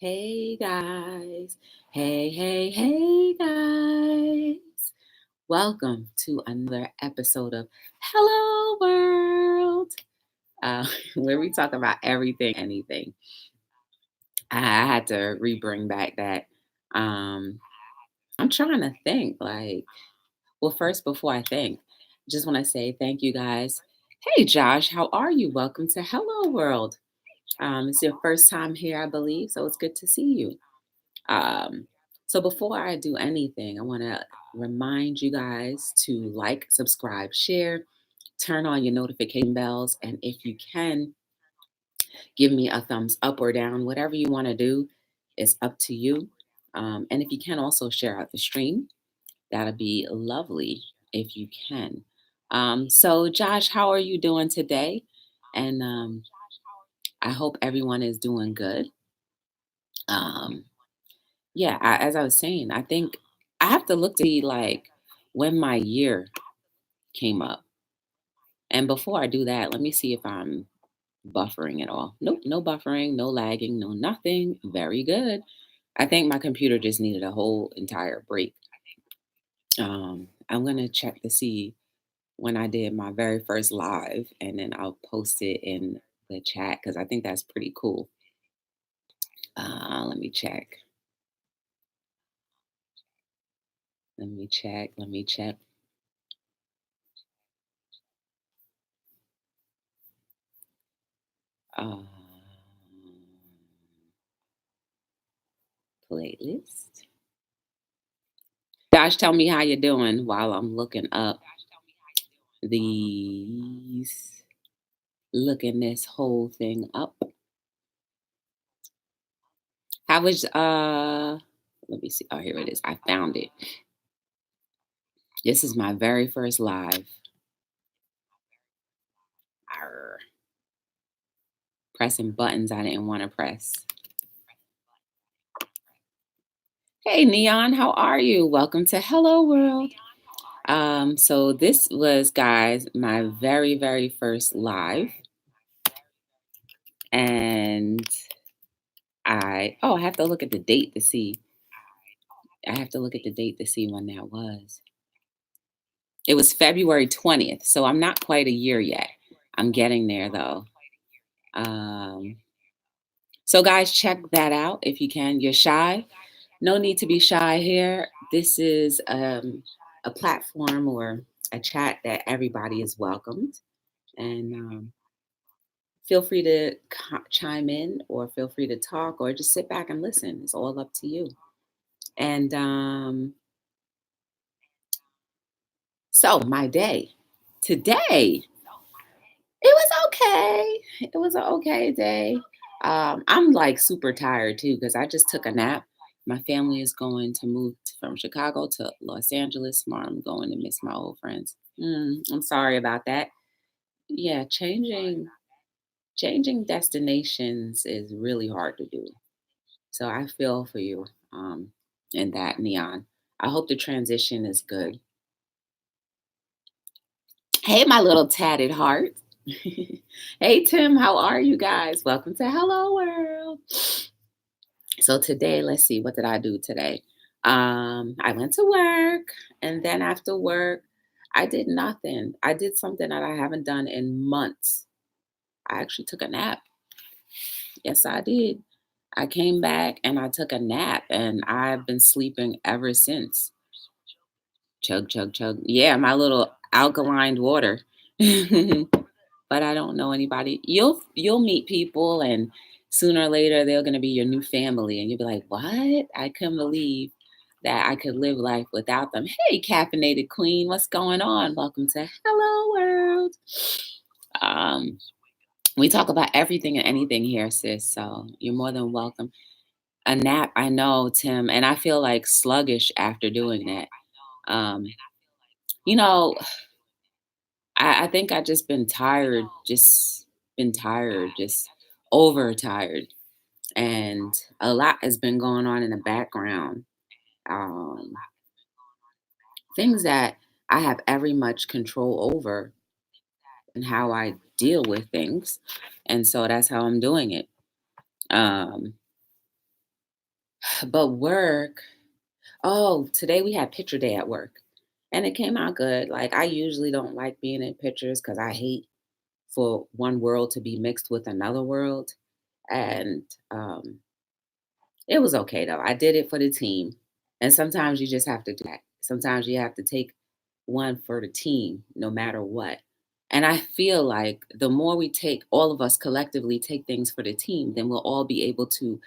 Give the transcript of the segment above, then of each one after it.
Hey guys. Hey guys. Welcome to another episode of Hello World, where we talk about everything, anything. I had to re-bring back that. Um, I'm trying to think well, first, before I think, just want to say thank you guys. Hey Josh, how are you? Welcome to Hello World. It's your first time here, I believe, so it's good to see you. Um, so before I do anything, I want to remind you guys to like, subscribe, share, turn on your notification bells, and if you can, give me a thumbs up or down. Whatever you want to do is up to you. And if you can also share out the stream, that'd be lovely if you can. So Josh, how are you doing today? And I hope everyone is doing good. Um, Yeah, as I was saying, I think I have to look to see when my year came up. And before I do that, let me see if I'm buffering at all. Nope, no buffering, no lagging, no nothing. Very good. I think my computer just needed a whole entire break. I'm gonna check to see when I did my very first live, and then I'll post it in the chat because I think that's pretty cool. Let me check. Let me check. Let me check. Um, Playlist. Josh, tell me how you're doing while I'm looking up these, looking this whole thing up. How was, let me see. Oh, here it is. I found it. This is my very first live. Arr. Pressing buttons I didn't want to press. Hey, Neon, how are you? Welcome to Hello World. So this was, guys, my very first live. And I have to look at the date to see. I have to look at the date to see when that was. It was February 20th, so I'm not quite a year yet. I'm getting there though. Um, so guys, check that out if you can. You're shy. No need to be shy here. This is a platform or a chat that everybody is welcomed. And feel free to chime in or feel free to talk or just sit back and listen. It's all up to you. And so my day today, it was okay. It was an okay day. I'm like super tired too because I just took a nap. My family is going to move from Chicago to Los Angeles tomorrow. I'm going to miss my old friends. I'm sorry about that. Yeah, changing destinations is really hard to do. So I feel for you in that, Neon. I hope the transition is good. Hey, my little tatted heart. Hey, Tim, how are you guys? Welcome to Hello World. So today, let's see, what did I do today? I went to work, and then after work, I did nothing. I did something that I haven't done in months. I actually took a nap. Yes, I did. I came back and I took a nap, and I've been sleeping ever since. Chug, chug, chug. Yeah, my little alkaline water. But I don't know anybody. You'll meet people, and sooner or later they're gonna be your new family, and you'll be like, "What? I couldn't believe that I could live life without them." Hey, caffeinated queen, what's going on? Welcome to Hello World. Um, we talk about everything and anything here, sis. So you're more than welcome. A nap, I know, Tim, and I feel like sluggish after doing that. Um, you know, I think I just been tired, just overtired. And a lot has been going on in the background. Um, Things that I have every much control over and how I deal with things. And so that's how I'm doing it. Um, But work, oh, today we had picture day at work and it came out good. Like, I usually don't like being in pictures because I hate for one world to be mixed with another world. And it was okay though. I did it for the team. And sometimes you just have to do that. Sometimes you have to take one for the team, no matter what. And I feel like the more we take, all of us collectively take things for the team, then we'll all be able to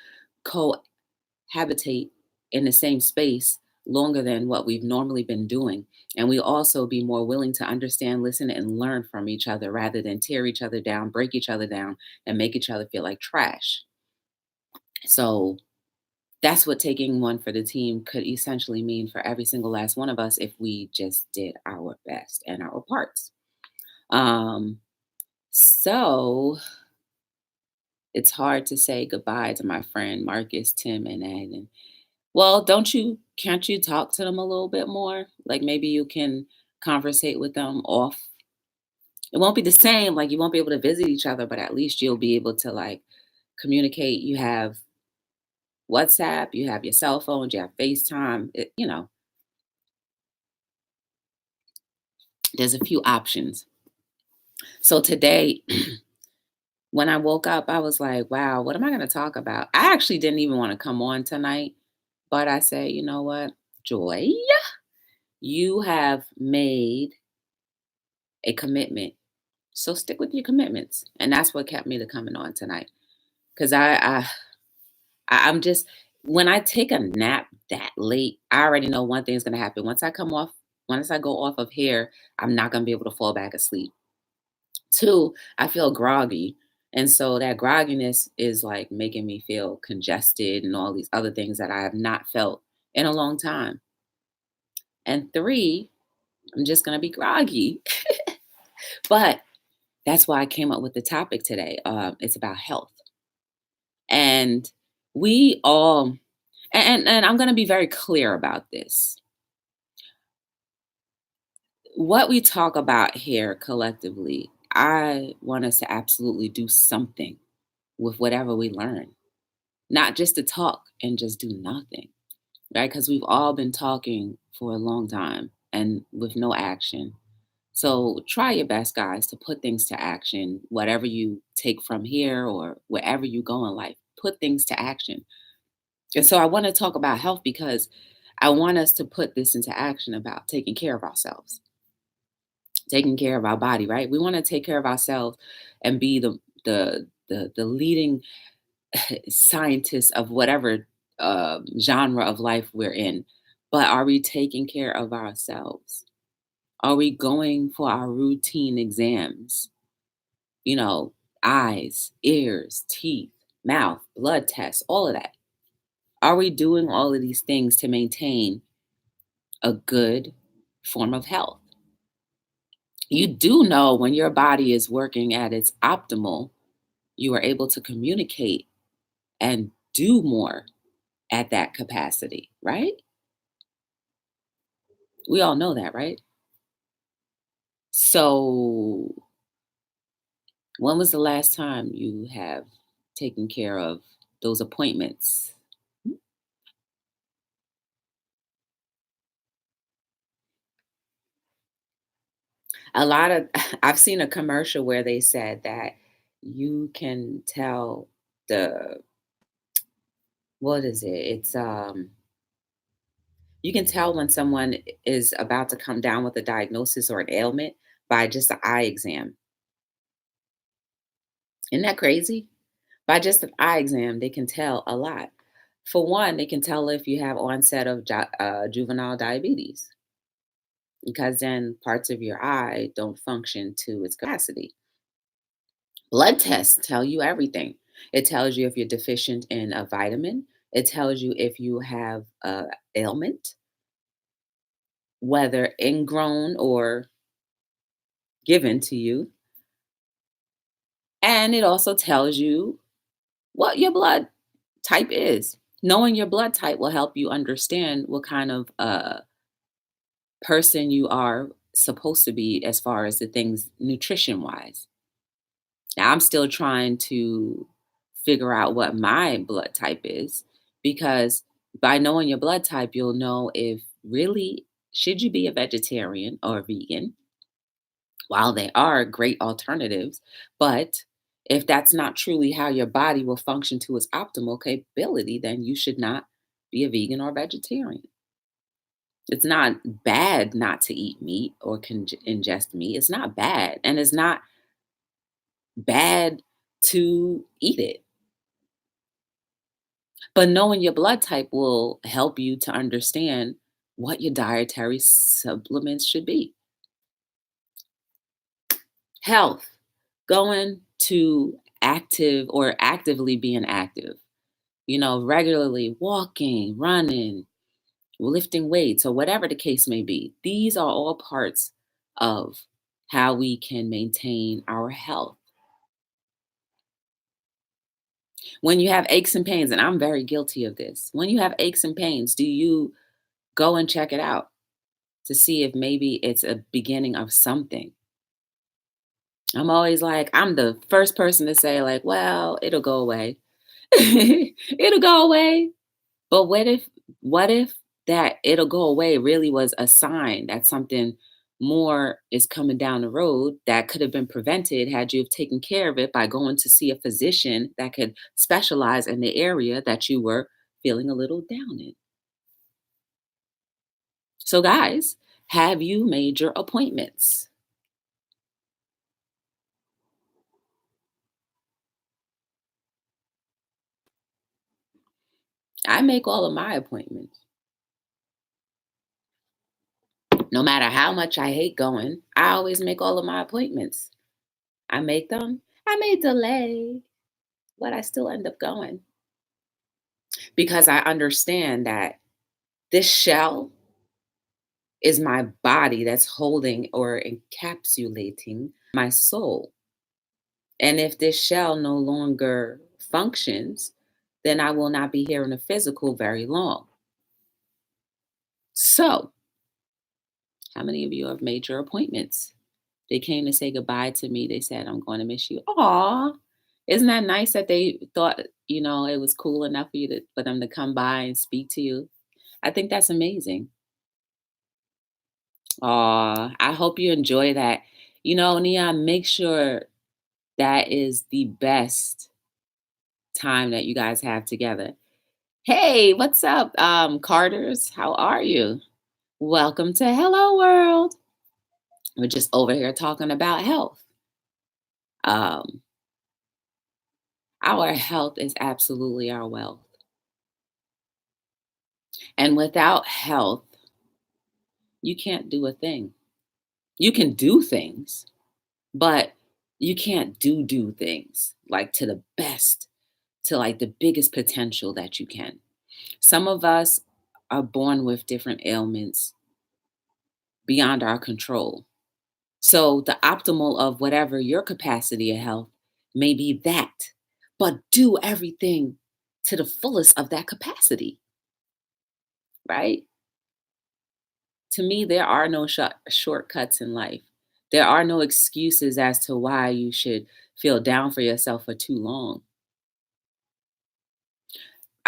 cohabitate in the same space longer than what we've normally been doing. And we also be more willing to understand, listen, and learn from each other rather than tear each other down, break each other down, and make each other feel like trash. So that's what taking one for the team could essentially mean for every single last one of us if we just did our best and our parts. Um, so it's hard to say goodbye to my friend Marcus, Tim, and Ed. And well, can't you talk to them a little bit more? Like maybe you can conversate with them off. It won't be the same, like you won't be able to visit each other, but at least you'll be able to like communicate. You have WhatsApp, you have your cell phones, you have FaceTime. There's a few options. So today, when I woke up, I was like, wow, what am I going to talk about? I actually didn't even want to come on tonight, but I say, you know what, Joy, you have made a commitment. So stick with your commitments. And that's what kept me to coming on tonight. Because I'm just, when I take a nap that late, I already know one thing is going to happen. Once I go off of here, I'm not going to be able to fall back asleep. Two, I feel groggy. And so that grogginess is like making me feel congested and all these other things that I have not felt in a long time. And three, I'm just going to be groggy. But that's why I came up with the topic today. It's about health. And we all, and I'm going to be very clear about this. What we talk about here collectively, I want us to absolutely do something with whatever we learn, not just to talk and just do nothing, right? Because we've all been talking for a long time and with no action. So try your best, guys, to put things to action, whatever you take from here or wherever you go in life, put things to action. And so I want to talk about health because I want us to put this into action about taking care of ourselves, taking care of our body, right? We want to take care of ourselves and be the leading scientists of whatever genre of life we're in. But are we taking care of ourselves? Are we going for our routine exams? You know, eyes, ears, teeth, mouth, blood tests, all of that. Are we doing all of these things to maintain a good form of health? You do know when your body is working at its optimal, you are able to communicate and do more at that capacity, right? We all know that, right? So, when was the last time you have taken care of those appointments? A lot of I've seen a commercial where they said that you can tell the what is it? You can tell when someone is about to come down with a diagnosis or an ailment by just the eye exam. Isn't that crazy? By just an eye exam, they can tell a lot. For one, they can tell if you have onset of juvenile diabetes because then parts of your eye don't function to its capacity. Blood tests tell you everything. It tells you if you're deficient in a vitamin. It tells you if you have a ailment, whether ingrown or given to you. And it also tells you what your blood type is. Knowing your blood type will help you understand what kind of person you are supposed to be as far as the things nutrition wise. Now, I'm still trying to figure out what my blood type is because by knowing your blood type, you'll know if really should you be a vegetarian or a vegan. While they are great alternatives, but if that's not truly how your body will function to its optimal capability, then you should not be a vegan or vegetarian. It's not bad not to eat meat or ingest meat. It's not bad. And it's not bad to eat it. But knowing your blood type will help you to understand what your dietary supplements should be. Health, going to active or actively being active, regularly walking, running, lifting weights, or whatever the case may be. These are all parts of how we can maintain our health. When you have aches and pains, and I'm very guilty of this, when you have aches and pains, do you go and check it out to see if maybe it's a beginning of something? I'm always like, I'm the first person to say, like, well, it'll go away. It'll go away. But what if that it'll go away really was a sign that something more is coming down the road that could have been prevented had you have taken care of it by going to see a physician that could specialize in the area that you were feeling a little down in. So guys, have you made your appointments? I make all of my appointments. No matter how much I hate going, I always make all of my appointments. I make them. I may delay, but I still end up going because I understand that this shell is my body that's holding or encapsulating my soul. And if this shell no longer functions, then I will not be here in the physical very long. So, how many of you have made your appointments? They came to say goodbye to me. They said, I'm going to miss you. Aw, isn't that nice that they thought, it was cool enough for them to come by and speak to you? I think that's amazing. Aw, I hope you enjoy that. Neon, make sure that is the best time that you guys have together. Hey, what's up, Carters? How are you? Welcome to Hello World. We're just over here talking about health. Um, our health is absolutely our wealth. And without health, you can't do a thing. You can do things, but you can't do things like to the best, to like the biggest potential that you can. Some of us are born with different ailments beyond our control. So the optimal of whatever your capacity of health may be that, but do everything to the fullest of that capacity, right? To me, there are no shortcuts in life. There are no excuses as to why you should feel down for yourself for too long.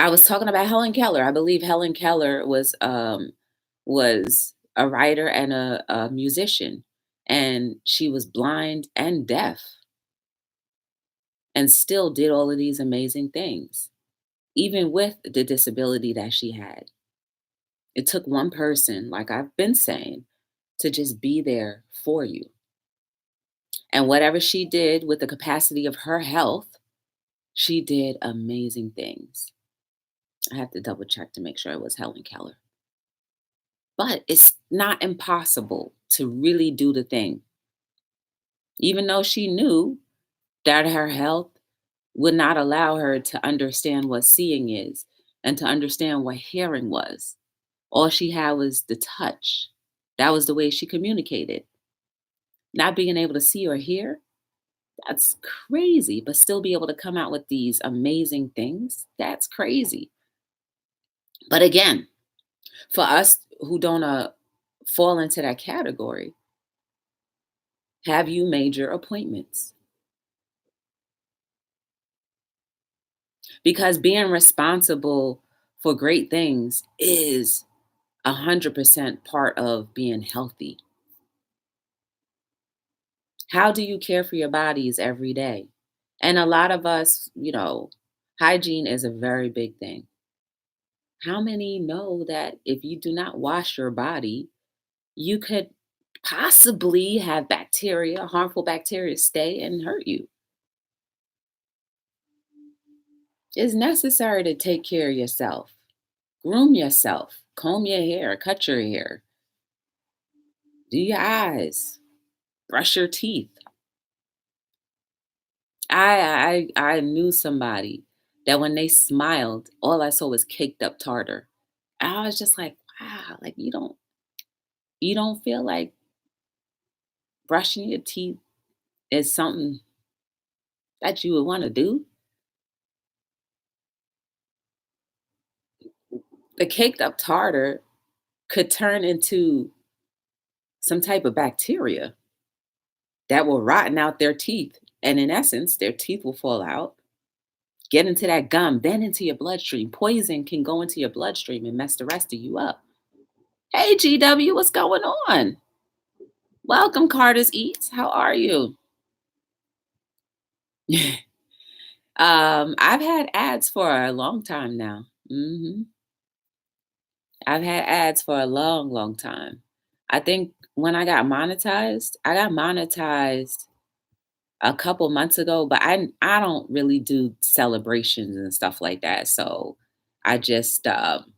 I was talking about Helen Keller. I believe Helen Keller was a writer and a musician, and she was blind and deaf, and still did all of these amazing things, even with the disability that she had. It took one person, like I've been saying, to just be there for you. And whatever she did with the capacity of her health, she did amazing things. I have to double check to make sure it was Helen Keller. But it's not impossible to really do the thing. Even though she knew that her health would not allow her to understand what seeing is and to understand what hearing was. All she had was the touch. That was the way she communicated. Not being able to see or hear, that's crazy, but still be able to come out with these amazing things, that's crazy. But again, for us who don't fall into that category, have you made your appointments? Because being responsible for great things is 100% part of being healthy. How do you care for your bodies every day? And a lot of us, hygiene is a very big thing. How many know that if you do not wash your body, you could possibly have bacteria, harmful bacteria, stay and hurt you? It's necessary to take care of yourself, groom yourself, comb your hair, cut your hair, do your eyes, brush your teeth. I knew somebody that when they smiled, all I saw was caked up tartar. I was just like, wow, like you don't feel like brushing your teeth is something that you would want to do? The caked up tartar could turn into some type of bacteria that will rotten out their teeth. And in essence, their teeth will fall out, get into that gum, then into your bloodstream. Poison can go into your bloodstream and mess the rest of you up. Hey, GW, what's going on? Welcome, Carter's Eats. How are you? I've had ads for a long time now. I've had ads for a long, long time. I think when I got monetized a couple months ago, but I don't really do celebrations and stuff like that. So I just um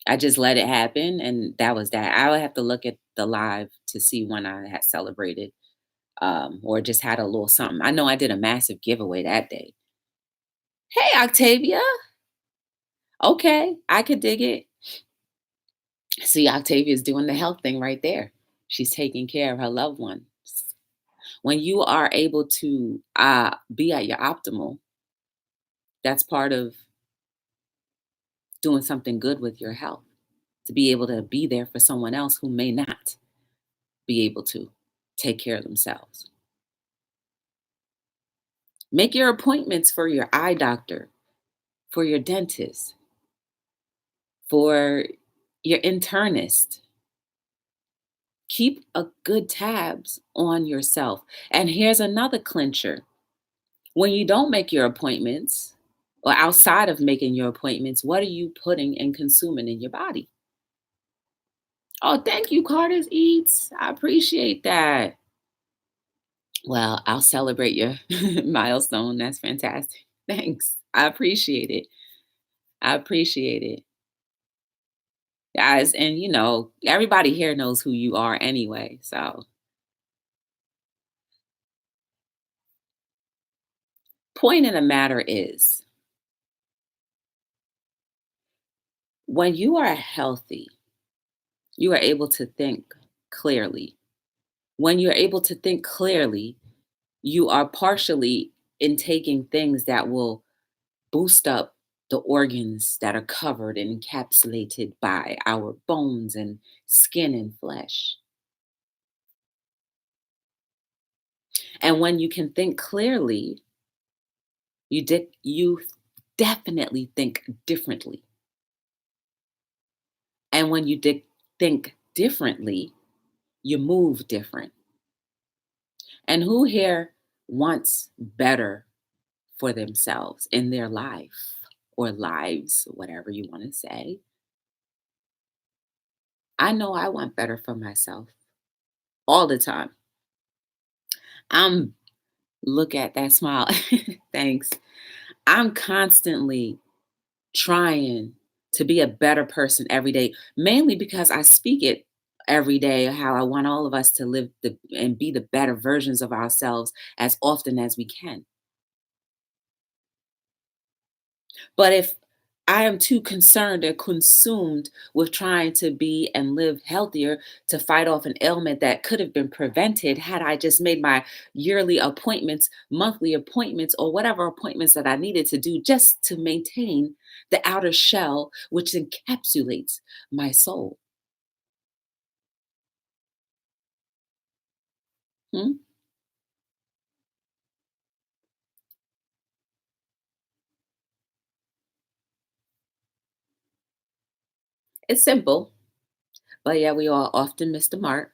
I just let it happen, and that was that. I would have to look at the live to see when I had celebrated, or just had a little something. I know I did a massive giveaway that day. Hey, Octavia. Okay, I could dig it. See, Octavia's doing the health thing right there. She's taking care of her loved ones. When you are able to be at your optimal, that's part of doing something good with your health. To be able to be there for someone else who may not be able to take care of themselves. Make your appointments for your eye doctor, for your dentist, for your internist. Keep a good tabs on yourself. And here's another clincher. When you don't make your appointments, or outside of making your appointments, what are you putting and consuming in your body? Oh, thank you, Carter's Eats. I appreciate that. Well, I'll celebrate your milestone. That's fantastic. Thanks. I appreciate it. I appreciate it. Guys, and everybody here knows who you are anyway. So, point of the matter is, when you are healthy, you are able to think clearly. When you're able to think clearly, you are partially intaking things that will boost up the organs that are covered and encapsulated by our bones and skin and flesh. And when you can think clearly, you definitely think differently. And when you think differently, you move different. And who here wants better for themselves in their life or lives, whatever you want to say? I know I want better for myself all the time. I'm Look at that smile. Thanks. I'm constantly trying to be a better person every day, mainly because I speak it every day how I want all of us to live and be the better versions of ourselves as often as we can. But if I am too concerned or consumed with trying to be and live healthier to fight off an ailment that could have been prevented had I just made my yearly appointments, monthly appointments, or whatever appointments that I needed to do just to maintain the outer shell, which encapsulates my soul. Hmm? It's simple, but yeah, we all often miss the mark.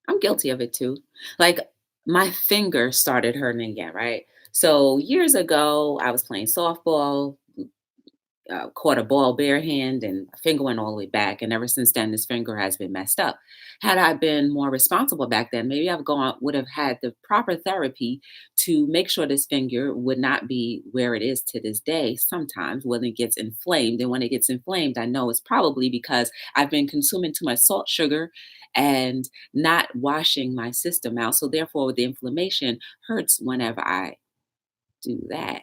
I'm guilty of it too. Like my finger started hurting again, right? So years ago, I was playing softball, caught a ball bare hand and a finger went all the way back. And ever since then, this finger has been messed up. Had I been more responsible back then, maybe would have had the proper therapy to make sure this finger would not be where it is to this day. Sometimes when it gets inflamed, and when it gets inflamed, I know it's probably because I've been consuming too much salt, sugar, and not washing my system out. So therefore, the inflammation hurts whenever I do that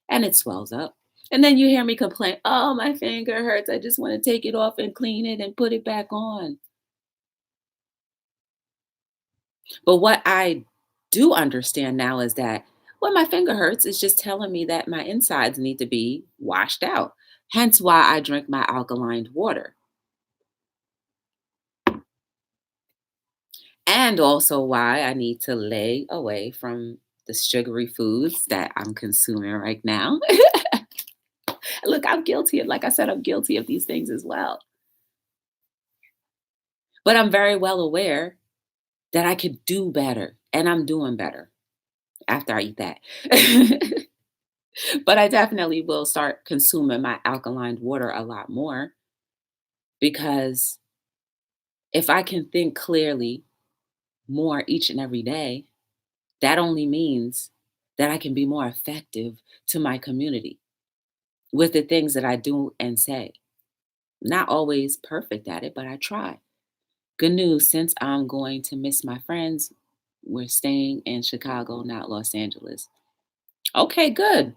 and it swells up. And then you hear me complain, oh, my finger hurts. I just want to take it off and clean it and put it back on. But what I do understand now is that when my finger hurts, it's just telling me that my insides need to be washed out. Hence why I drink my alkaline water. And also why I need to lay away from the sugary foods that I'm consuming right now. Look, I'm guilty of, like I said, I'm guilty of these things as well. But I'm very well aware that I could do better, and I'm doing better after I eat that. But I definitely will start consuming my alkaline water a lot more because if I can think clearly more each and every day, that only means that I can be more effective to my community with the things that I do and say. Not always perfect at it, but I try. Good news, since I'm going to miss my friends, we're staying in Chicago, not Los Angeles. Okay, good.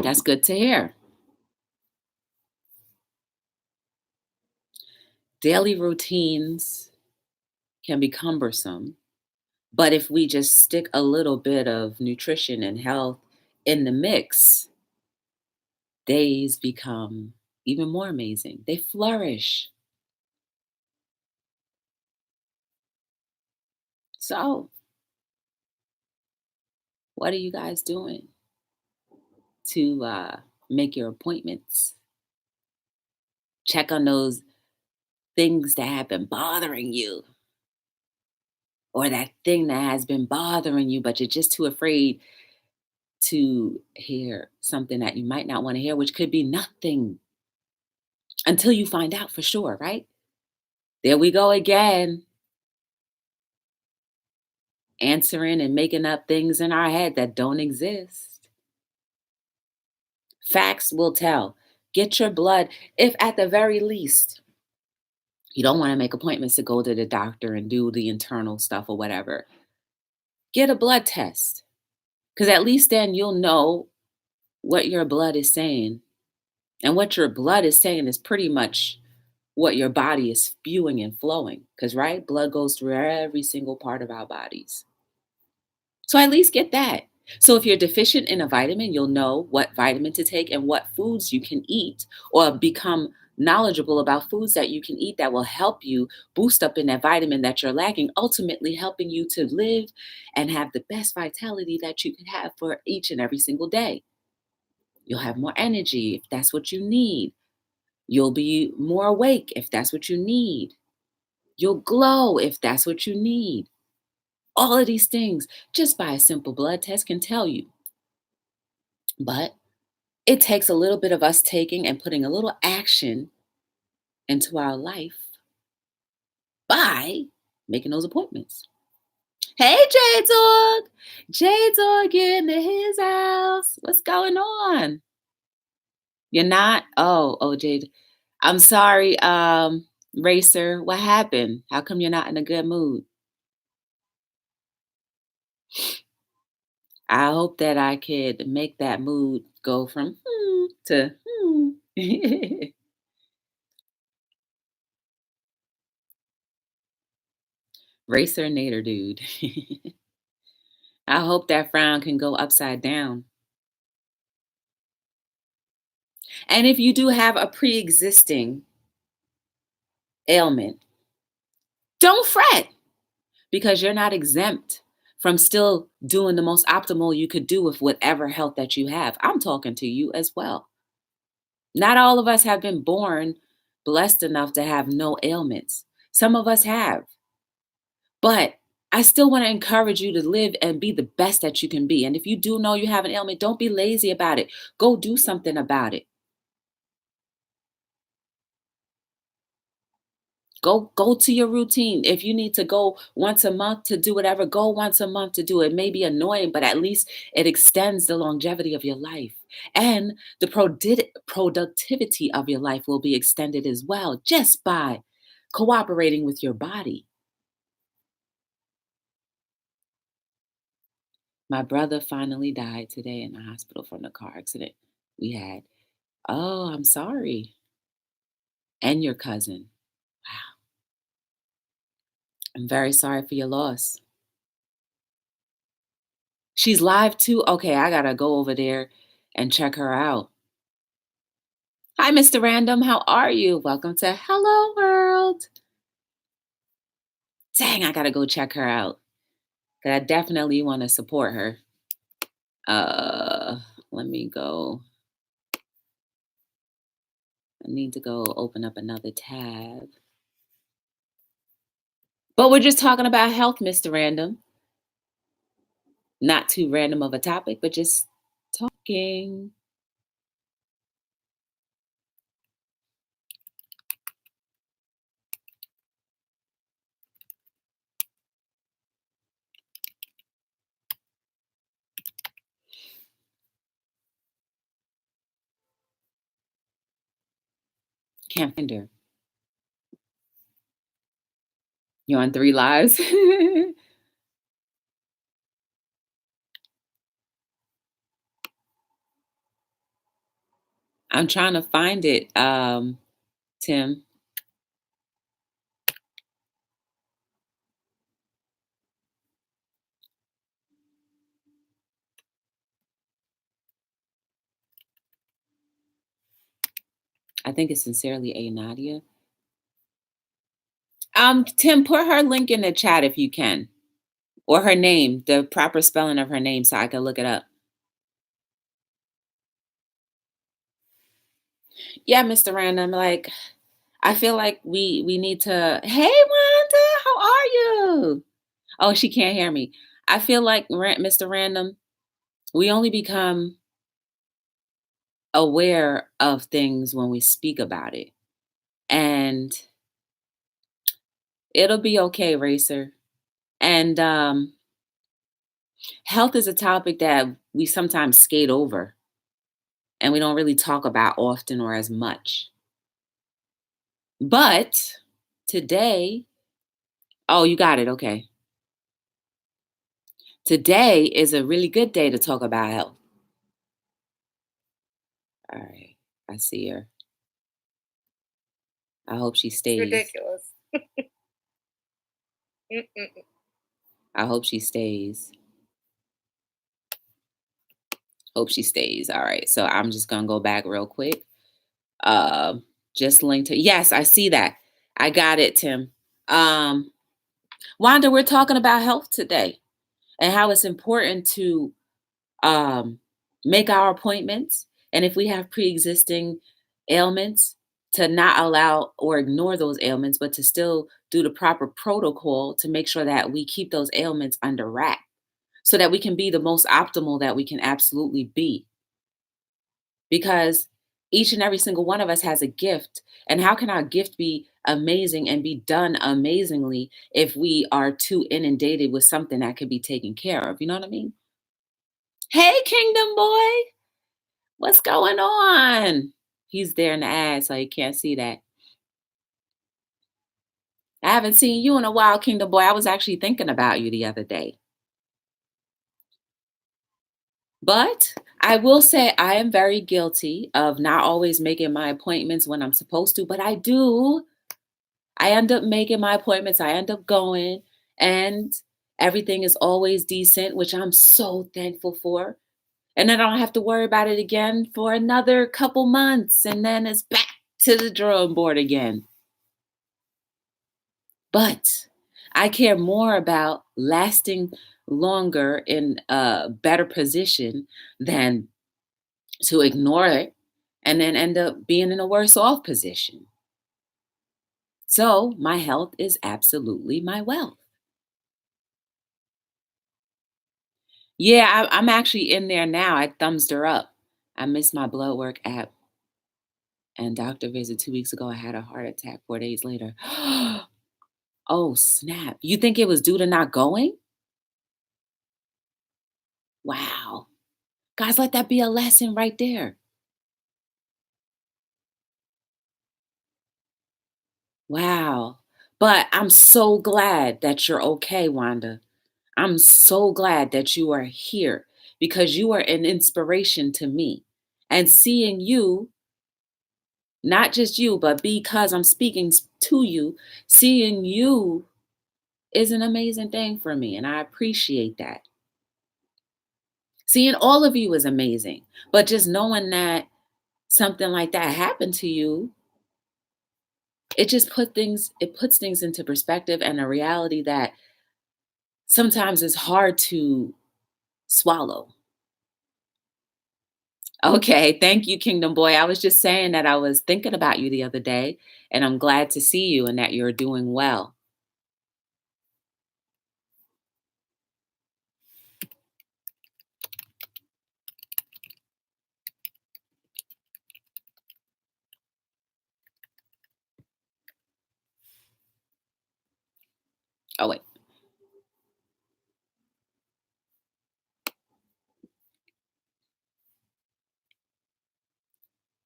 That's good to hear. Daily routines can be cumbersome, but if we just stick a little bit of nutrition and health in the mix, days become even more amazing. They flourish. So, what are you guys doing to make your appointments? Check on those things that have been bothering you, or that thing that has been bothering you, but you're just too afraid to hear something that you might not want to hear, which could be nothing until you find out for sure, right? There we go again, answering and making up things in our head that don't exist. Facts will tell. Get your blood, if at the very least, you don't want to make appointments to go to the doctor and do the internal stuff or whatever. Get a blood test, because at least then you'll know what your blood is saying. And what your blood is saying is pretty much what your body is spewing and flowing. Because, right, blood goes through every single part of our bodies. So at least get that. So if you're deficient in a vitamin, you'll know what vitamin to take and what foods you can eat, or become knowledgeable about foods that you can eat that will help you boost up in that vitamin that you're lacking, ultimately helping you to live and have the best vitality that you can have for each and every single day. You'll have more energy if that's what you need. You'll be more awake if that's what you need. You'll glow if that's what you need. All of these things, just by a simple blood test, can tell you. But it takes a little bit of us taking and putting a little action into our life by making those appointments. Hey, Jade Dog. Jade Dog in his house. What's going on? You're not? Oh, Jade. I'm sorry, Racer. What happened? How come you're not in a good mood? I hope that I could make that mood go from to Racer Nader dude. I hope that frown can go upside down. And if you do have a pre-existing ailment, don't fret because you're not exempt from still doing the most optimal you could do with whatever health that you have. I'm talking to you as well. Not all of us have been born blessed enough to have no ailments. Some of us have. But I still want to encourage you to live and be the best that you can be. And if you do know you have an ailment, don't be lazy about it. Go do something about it. Go to your routine. If you need to go once a month to do whatever, go once a month to do it. It may be annoying, but at least it extends the longevity of your life. And the productivity of your life will be extended as well, just by cooperating with your body. My brother finally died today in the hospital from the car accident we had. Oh, I'm sorry. And your cousin. Wow. I'm very sorry for your loss. She's live too? Okay, I gotta go over there and check her out. Hi, Mr. Random. How are you? Welcome to Hello World. Dang, I gotta go check her out. 'Cause I definitely want to support her. Uh, Let me go. I need to go open up another tab. But we're just talking about health, Mr. Random. Not too random of a topic, but just talking. Can't find her. You're on 3 lives. I'm trying to find it, Tim. I think it's sincerely a Nadia. Tim, put her link in the chat if you can, or her name, the proper spelling of her name, so I can look it up. Yeah, Mr. Random. Like, I feel like we need to. Hey, Wanda, how are you? Oh, she can't hear me. I feel like Mr. Random, we only become aware of things when we speak about it, and it'll be okay, Racer. And health is a topic that we sometimes skate over and we don't really talk about often or as much. But today, oh, you got it. Okay. Today is a really good day to talk about health. All right. I see her. I hope she stays. Ridiculous. I hope she stays. Hope she stays. All right. So I'm just going to go back real quick. Just link to, yes, I see that. I got it, Tim. Wanda, we're talking about health today and how it's important to make our appointments. And if we have pre-existing ailments, to not allow or ignore those ailments, but to still do the proper protocol to make sure that we keep those ailments under wrap so that we can be the most optimal that we can absolutely be. Because each and every single one of us has a gift. And how can our gift be amazing and be done amazingly if we are too inundated with something that could be taken care of? You know what I mean? Hey, Kingdom Boy, what's going on? He's there in the ad, so you can't see that. I haven't seen you in a while, Kingdom Boy. I was actually thinking about you the other day. But I will say I am very guilty of not always making my appointments when I'm supposed to, but I do. I end up making my appointments, I end up going, and everything is always decent, which I'm so thankful for. And then I don't have to worry about it again for another couple months, and then it's back to the drawing board again. But I care more about lasting longer in a better position than to ignore it and then end up being in a worse off position. So my health is absolutely my wealth. Yeah, I'm actually in there now. I thumbs her up. I missed my blood work app and doctor visit 2 weeks ago. I had a heart attack 4 days later. Oh, snap. You think it was due to not going? Wow. Guys, let that be a lesson right there. Wow. But I'm so glad that you're okay, Wanda. I'm so glad that you are here because you are an inspiration to me. And seeing you, not just you, but because I'm speaking to you, seeing you is an amazing thing for me. And I appreciate that. Seeing all of you is amazing. But just knowing that something like that happened to you, it puts things into perspective and a reality that sometimes is hard to swallow. Okay, thank you, Kingdom Boy. I was just saying that I was thinking about you the other day, and I'm glad to see you and that you're doing well. Oh, wait.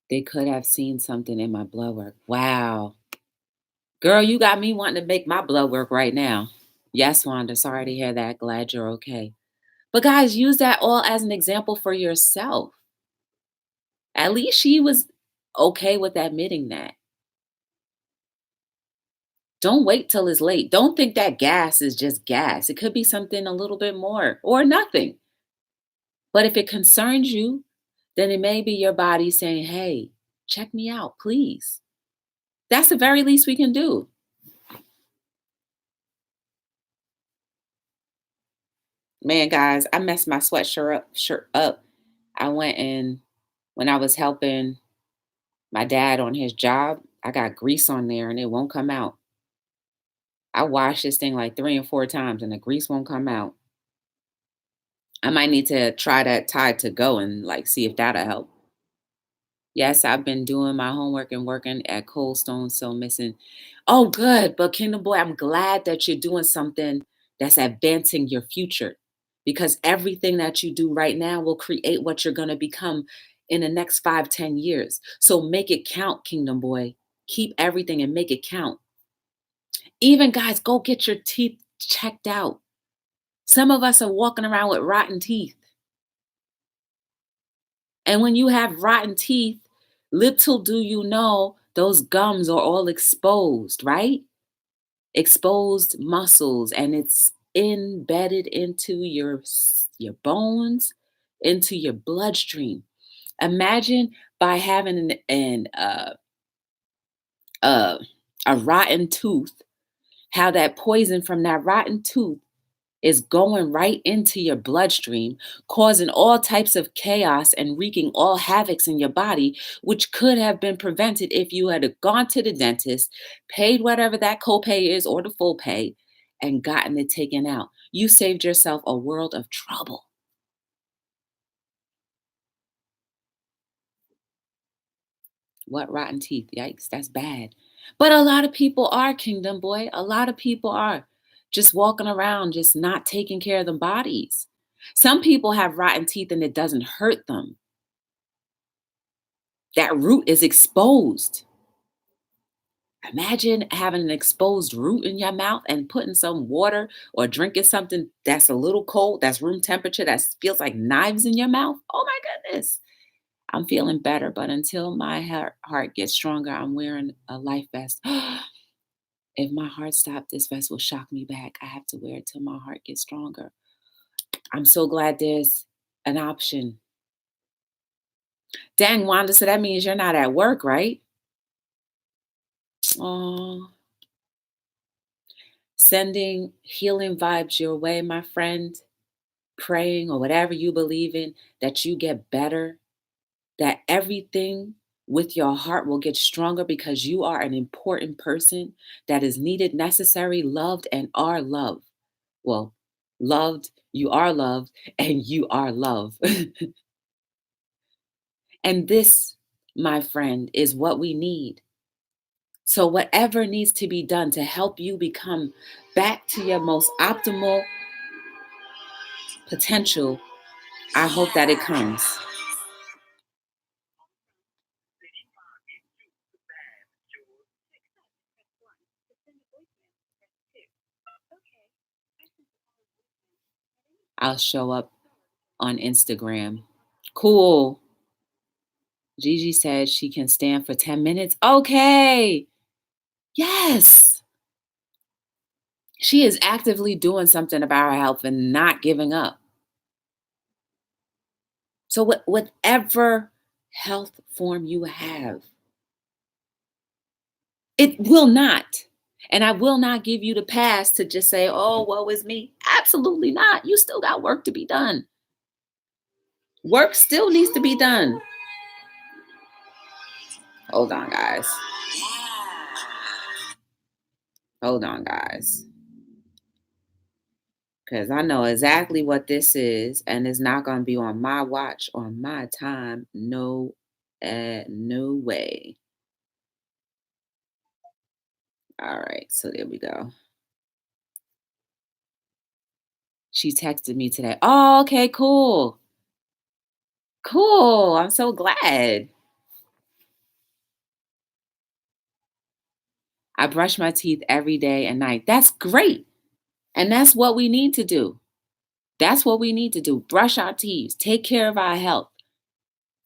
They could have seen something in my blood work. Wow. Girl, you got me wanting to make my blood work right now. Yes, Wanda. Sorry to hear that. Glad you're okay. But guys, use that all as an example for yourself. At least she was okay with admitting that. Don't wait till it's late. Don't think that gas is just gas. It could be something a little bit more or nothing. But if it concerns you, then it may be your body saying, hey, check me out, please. That's the very least we can do. Man, guys, I messed my sweatshirt up. I went in when I was helping my dad on his job. I got grease on there and it won't come out. I washed this thing like 3 and 4 times and the grease won't come out. I might need to try that Tide to go and like see if that'll help. Yes, I've been doing my homework and working at Cold Stone, so missing. Oh, good. But Kingdom Boy, I'm glad that you're doing something that's advancing your future because everything that you do right now will create what you're going to become in the next 5, 10 years. So make it count, Kingdom Boy. Keep everything and make it count. Even guys, go get your teeth checked out. Some of us are walking around with rotten teeth. And when you have rotten teeth, little do you know those gums are all exposed, right? Exposed muscles, and it's embedded into your bones, into your bloodstream. Imagine by having uh, a rotten tooth, how that poison from that rotten tooth is going right into your bloodstream, causing all types of chaos and wreaking all havocs in your body, which could have been prevented if you had gone to the dentist, paid whatever that copay is or the full pay, and gotten it taken out. You saved yourself a world of trouble. What rotten teeth? Yikes, that's bad. But a lot of people are, Kingdom Boy. A lot of people are just walking around, just not taking care of their bodies. Some people have rotten teeth and it doesn't hurt them. That root is exposed. Imagine having an exposed root in your mouth and putting some water or drinking something that's a little cold, that's room temperature, that feels like knives in your mouth. Oh my goodness. I'm feeling better, but until my heart gets stronger, I'm wearing a life vest. If my heart stopped, this vest will shock me back. I have to wear it till my heart gets stronger. I'm so glad there's an option. Dang, Wanda, so that means you're not at work, right? Oh, sending healing vibes your way, my friend. Praying or whatever you believe in, that you get better, that everything with your heart will get stronger because you are an important person that is needed, necessary, loved, and are loved. Well, loved, you are loved, and you are love. And this, my friend, is what we need. So, whatever needs to be done to help you become back to your most optimal potential, I hope that it comes. I'll show up on Instagram. Cool. Gigi said she can stand for 10 minutes. Okay. Yes. She is actively doing something about her health and not giving up. So, whatever health form you have, it will not. And I will not give you the pass to just say, oh, woe is me. Absolutely not. You still got work to be done. Work still needs to be done. Hold on, guys. Hold on, guys. Because I know exactly what this is, and it's not going to be on my watch, on my time. No, no way. All right, so there we go. She texted me today. Oh, okay, cool. Cool. I'm so glad. I brush my teeth every day and night. That's great. And that's what we need to do. That's what we need to do. Brush our teeth, take care of our health.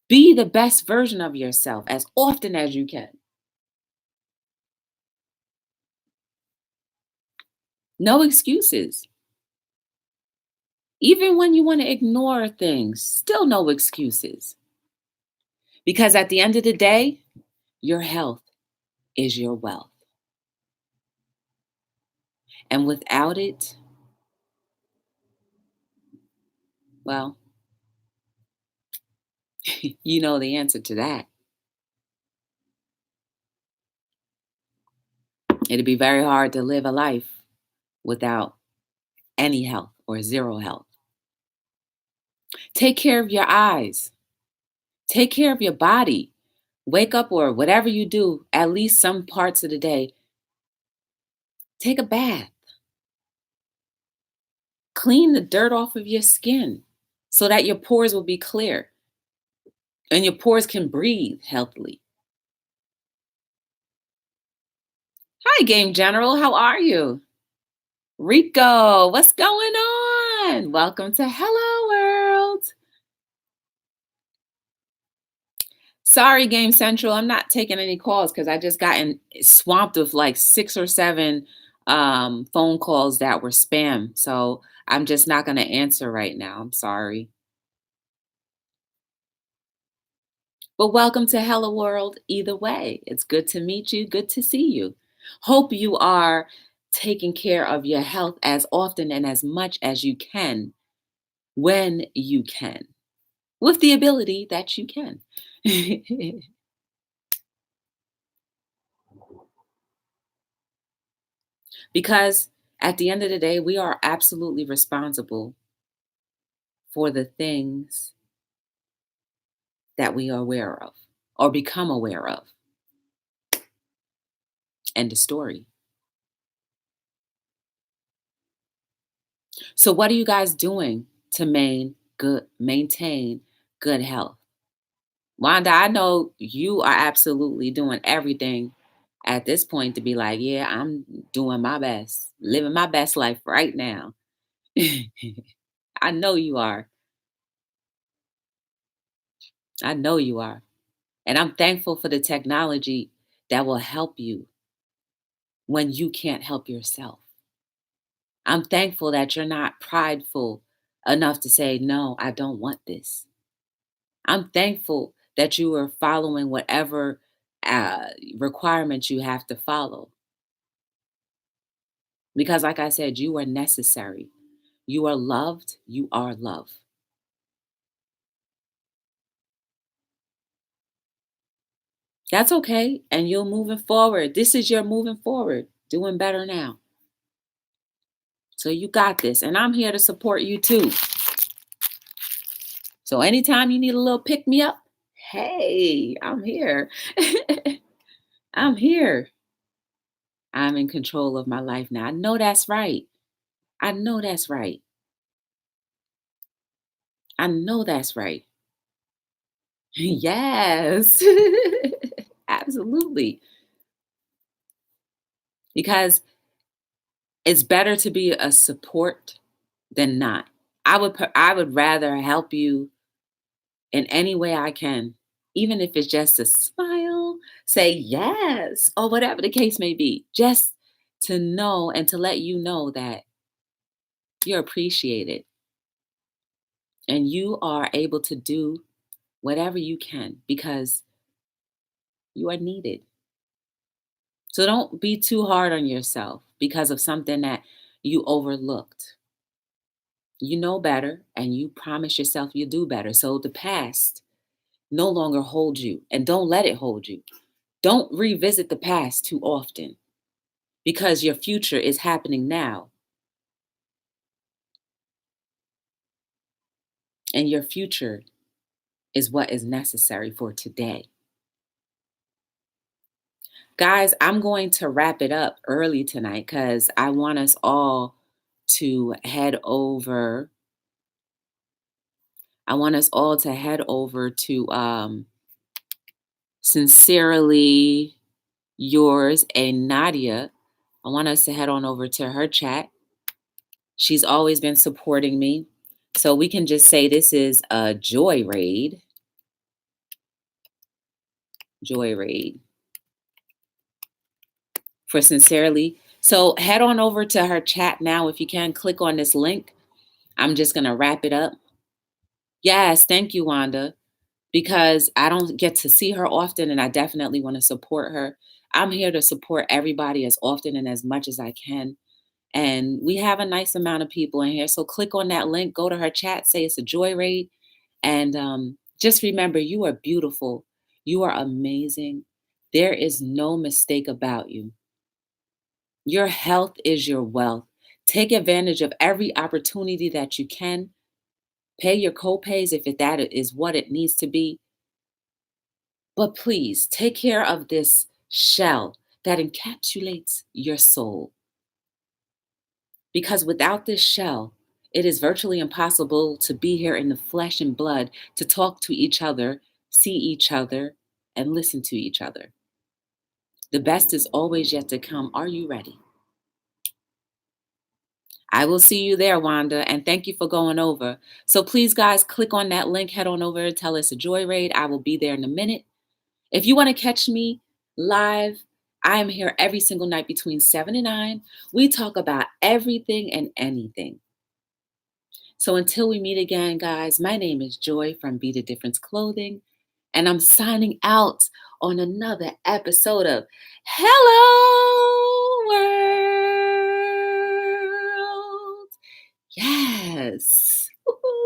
Be the best version of yourself as often as you can. No excuses. Even when you want to ignore things, still no excuses. Because at the end of the day, your health is your wealth. And without it, well, you know the answer to that. It'd be very hard to live a life without any health or zero health. Take care of your eyes. Take care of your body. Wake up or whatever you do, at least some parts of the day. Take a bath. Clean the dirt off of your skin so that your pores will be clear and your pores can breathe healthily. Hi, Game General. How are you? Rico, what's going on? Welcome to Hello World. Sorry, Game Central. I'm not taking any calls because I just gotten swamped with like 6 or 7 phone calls that were spam. So I'm just not going to answer right now. I'm sorry. But welcome to Hello World either way. It's good to meet you. Good to see you. Hope you are taking care of your health as often and as much as you can when you can, with the ability that you can. Because at the end of the day, we are absolutely responsible for the things that we are aware of or become aware of. End of story. So what are you guys doing to maintain good health? Wanda, I know you are absolutely doing everything at this point to be like, yeah, I'm doing my best, living my best life right now. I know you are. I know you are. And I'm thankful for the technology that will help you when you can't help yourself. I'm thankful that you're not prideful enough to say, no, I don't want this. I'm thankful that you are following whatever requirements you have to follow. Because, like I said, you are necessary. You are loved. You are love. That's okay. And you're moving forward. This is your moving forward, doing better now. So you got this. And I'm here to support you too. So anytime you need a little pick me up, hey, I'm here. I'm here. I'm in control of my life now. I know that's right. I know that's right. I know that's right. Yes. Absolutely. Because it's better to be a support than not. I would rather help you in any way I can, even if it's just a smile, say yes, or whatever the case may be, just to know and to let you know that you're appreciated and you are able to do whatever you can because you are needed. So don't be too hard on yourself because of something that you overlooked. You know better and you promise yourself you do better. So the past no longer holds you and don't let it hold you. Don't revisit the past too often because your future is happening now and your future is what is necessary for today. Guys, I'm going to wrap it up early tonight because I want us all to head over. I want us all to head over to Sincerely Yours and Nadia. I want us to head on over to her chat. She's always been supporting me. So we can just say this is a joy raid. Joy raid for Sincerely. So head on over to her chat now if you can. Click on this link. I'm just going to wrap it up. Yes, thank you, Wanda, because I don't get to see her often and I definitely want to support her. I'm here to support everybody as often and as much as I can. And we have a nice amount of people in here. So click on that link, go to her chat, say it's a joy raid. And just remember, you are beautiful. You are amazing. There is no mistake about you. Your health is your wealth. Take advantage of every opportunity that you can. Pay your copays if that is what it needs to be. But please take care of this shell that encapsulates your soul. Because without this shell, it is virtually impossible to be here in the flesh and blood, to talk to each other, see each other, and listen to each other. The best is always yet to come. Are you ready? I will see you there, Wanda, and thank you for going over. So please, guys, click on that link, head on over, tell us a joy raid. I will be there in a minute. If you want to catch me live, I am here every single night between 7 and 9. We talk about everything and anything. So until we meet again, guys, my name is Joy from Be the Difference Clothing, and I'm signing out on another episode of Hello World. Yes. Woo-hoo.